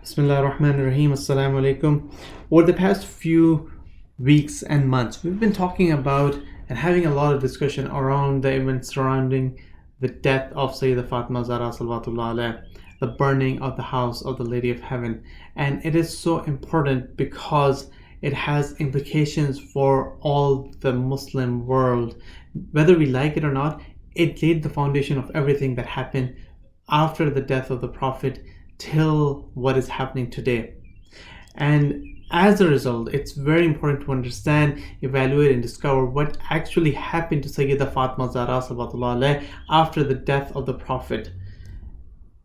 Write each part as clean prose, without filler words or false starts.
Bismillah ar-Rahman ar-Rahim. Assalamu alaikum. Over the past few weeks and months, we've been talking about and having a lot of discussion around the events surrounding the death of Syeda Fatima Zehra salawatullah alayha, the burning of the house of the Lady of Heaven. And it is so important because it has implications for all the Muslim world. Whether we like it or not, it laid the foundation of everything that happened after the death of the Prophet till what is happening today. And as a result, it's very important to understand, evaluate, and discover what actually happened to Syeda Fatima Zehra salawatullah alayha after the death of the Prophet.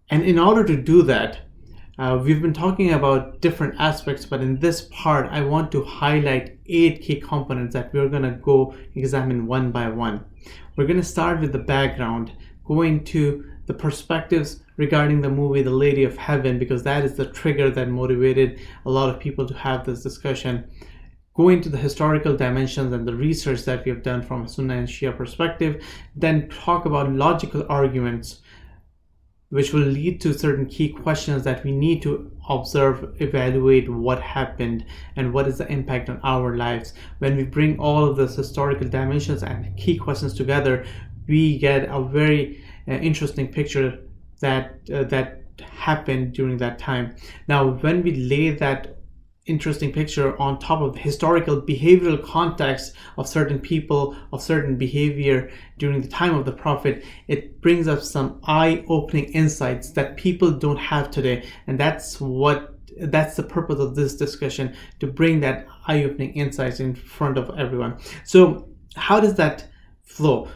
And in order to do that, we've been talking about different aspects, but in this part, I want to highlight 8 key components that we're going to go examine one by one. We're going to start with the background, go into the perspectives regarding the movie The Lady of Heaven, because that is the trigger that motivated a lot of people to have this discussion. Go into the historical dimensions and the research that we have done from a Sunnah and Shia perspective. Then talk about logical arguments which will lead to certain key questions that we need to observe, evaluate what happened and what is the impact on our lives. When we bring all of those historical dimensions and key questions together, we get a very interesting picture that happened during that time. Now, when we lay that interesting picture on top of the historical behavioral context of certain people, of certain behavior during the time of the Prophet, it brings up some eye-opening insights that people don't have today. And that's the purpose of this discussion, to bring that eye-opening insights in front of everyone. So how does that flow?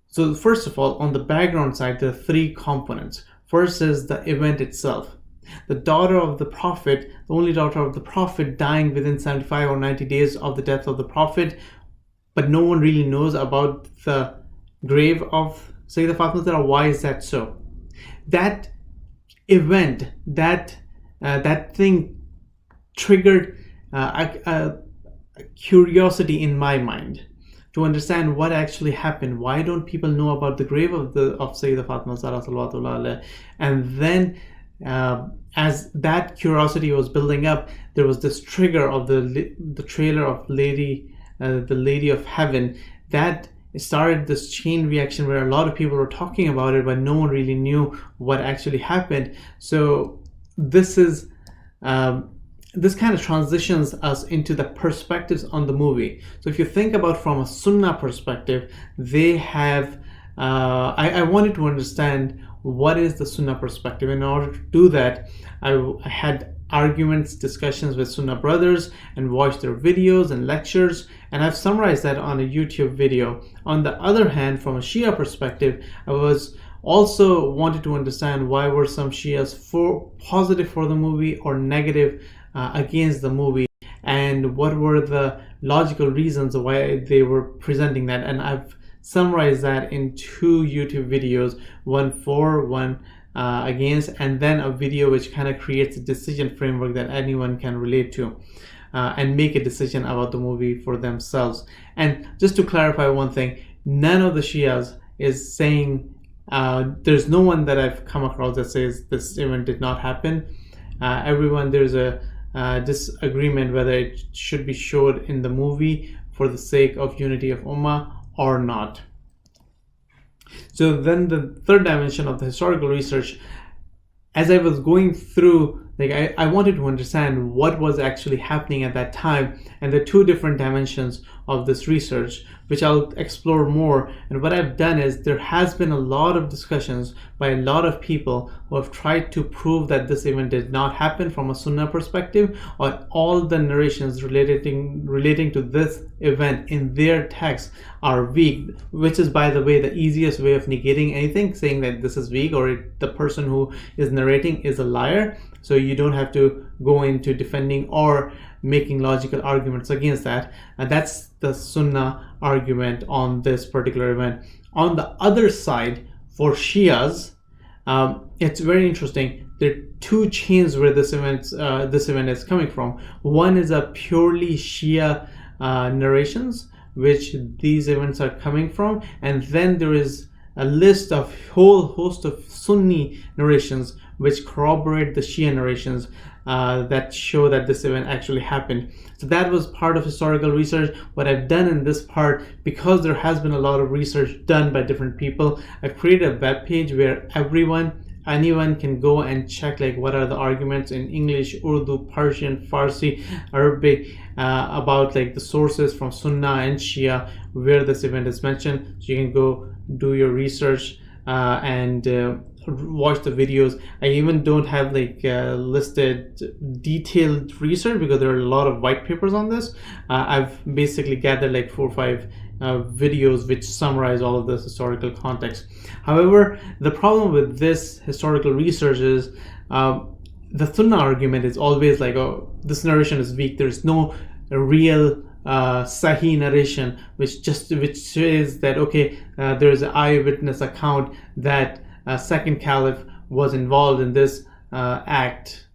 So first of all, on the background side, there are 3 components. First is the event itself. The daughter of the Prophet, the only daughter of the Prophet, dying within 75 or 90 days of the death of the Prophet, but no one really knows about the grave of Syeda Fatima Zehra. Why is that so? That event, that thing triggered a curiosity in my mind to understand what actually happened. Why don't people know about the grave of Syeda Fatima Zehra salawatullah alayha? And then as that curiosity was building up, there was this trigger of the trailer of the Lady of Heaven that started this chain reaction where a lot of people were talking about it, but no one really knew what actually happened. So this kind of transitions us into the perspectives on the movie. So if you think about from a Sunnah perspective, they have I wanted to understand what is the Sunnah perspective. In order to do that, I had arguments, discussions with Sunnah brothers and watched their videos and lectures, and I've summarized that on a YouTube video. On the other hand, from a Shia perspective, I was also wanted to understand why were some Shias positive for the movie or negative against the movie, and what were the logical reasons why they were presenting that. And I've summarized that in 2 YouTube videos, one for, one against, and then a video which kind of creates a decision framework that anyone can relate to and make a decision about the movie for themselves. And just to clarify one thing, none of the Shias is saying, there's no one that I've come across that says this event did not happen. Everyone, there's a disagreement whether it should be showed in the movie for the sake of unity of Ummah or not. So then the third dimension of the historical research, as I was going through, I wanted to understand what was actually happening at that time, and the 2 different dimensions of this research, which I'll explore more. And what I've done is there has been a lot of discussions by a lot of people who have tried to prove that this event did not happen from a Sunnah perspective, or all the narrations relating to this event in their text are weak, which is, by the way, the easiest way of negating anything, saying that this is weak or the person who is narrating is a liar. So you don't have to go into defending or making logical arguments against that. And that's the Sunnah argument on this particular event. On the other side, for Shias, it's very interesting. There are 2 chains where this event is coming from. One is a purely Shia narrations, which these events are coming from, and then there is a whole host of Sunni narrations which corroborate the Shia narrations that show that this event actually happened. So that was part of historical research. What I've done in this part, because there has been a lot of research done by different people, I've created a web page where anyone can go and check like what are the arguments in English, Urdu, Persian, Farsi, Arabic about like the sources from Sunnah and Shia where this event is mentioned. So you can go do your research and watch the videos. I even don't have like listed detailed research because there are a lot of white papers on this. I've basically gathered like 4 or 5 videos which summarize all of this historical context. However, the problem with this historical research is the Sunnah argument is always like, oh, this narration is weak. There's no real Sahih narration which says that okay, there is an eyewitness account that second caliph was involved in this act,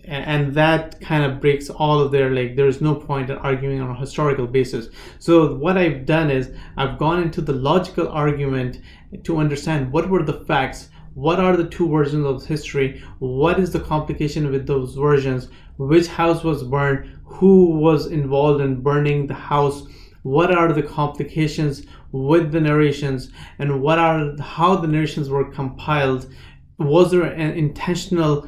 and that kind of breaks all of their like there's no point in arguing on a historical basis. So what I've done is I've gone into the logical argument to understand what were the facts, what are the two versions of history, what is the complication with those versions, which house was burned, who was involved in burning the house, what are the complications with the narrations, and how the narrations were compiled. Was there an intentional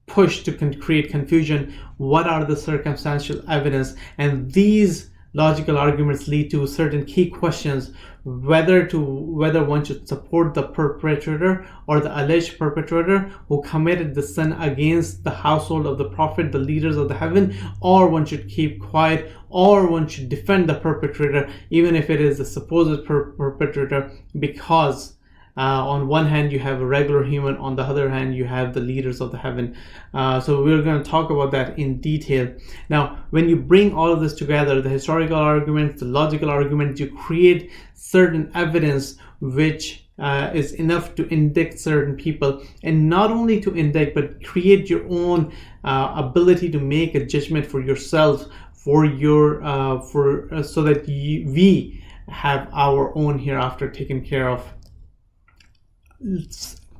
push to create confusion? What are the circumstantial evidence? And these logical arguments lead to certain key questions, whether one should support the perpetrator or the alleged perpetrator who committed the sin against the household of the Prophet, the leaders of the heaven, or one should keep quiet, or one should defend the perpetrator even if it is the supposed perpetrator, because on one hand you have a regular human, on the other hand you have the leaders of the heaven. So we're going to talk about that in detail. Now, when you bring all of this together, the historical arguments, the logical arguments, you create certain evidence which is enough to indict certain people, and not only to indict but create your own ability to make a judgment for yourself, for your so that we have our own hereafter taken care of.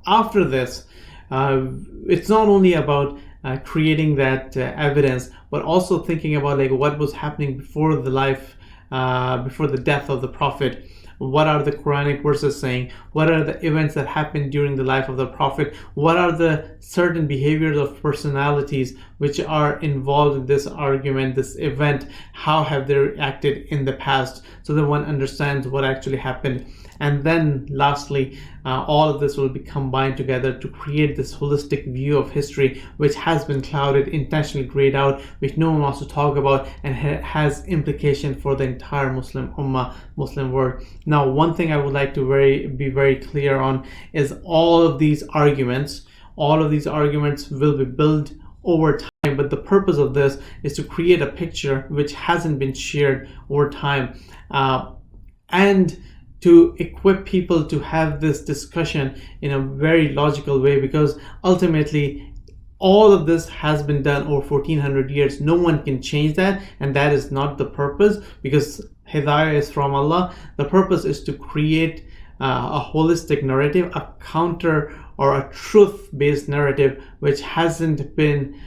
After this, it's not only about creating that evidence, but also thinking about like what was happening before the death of the Prophet. What are the Quranic verses saying? What are the events that happened during the life of the Prophet? What are the certain behaviors of personalities which are involved in this argument, this event? How have they acted in the past, so that one understands what actually happened? And then lastly, all of this will be combined together to create this holistic view of history which has been clouded, intentionally grayed out, which no one wants to talk about, and has implication for the entire Muslim Ummah, Muslim world. Now, one thing I would like to be very clear on is all of these arguments will be built over time, but the purpose of this is to create a picture which hasn't been shared over time, and to equip people to have this discussion in a very logical way, because ultimately all of this has been done over 1400 years. No one can change that, and that is not the purpose, because Hidayah is from Allah. The purpose is to create a holistic narrative, a counter or a truth-based narrative which hasn't been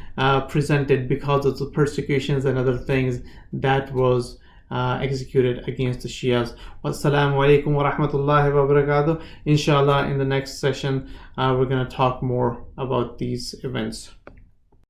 presented because of the persecutions and other things that was executed against the Shias. Wassalamu alaikum wa rahmatullahi wa barakatuh. Inshallah, in the next session, we're going to talk more about these events.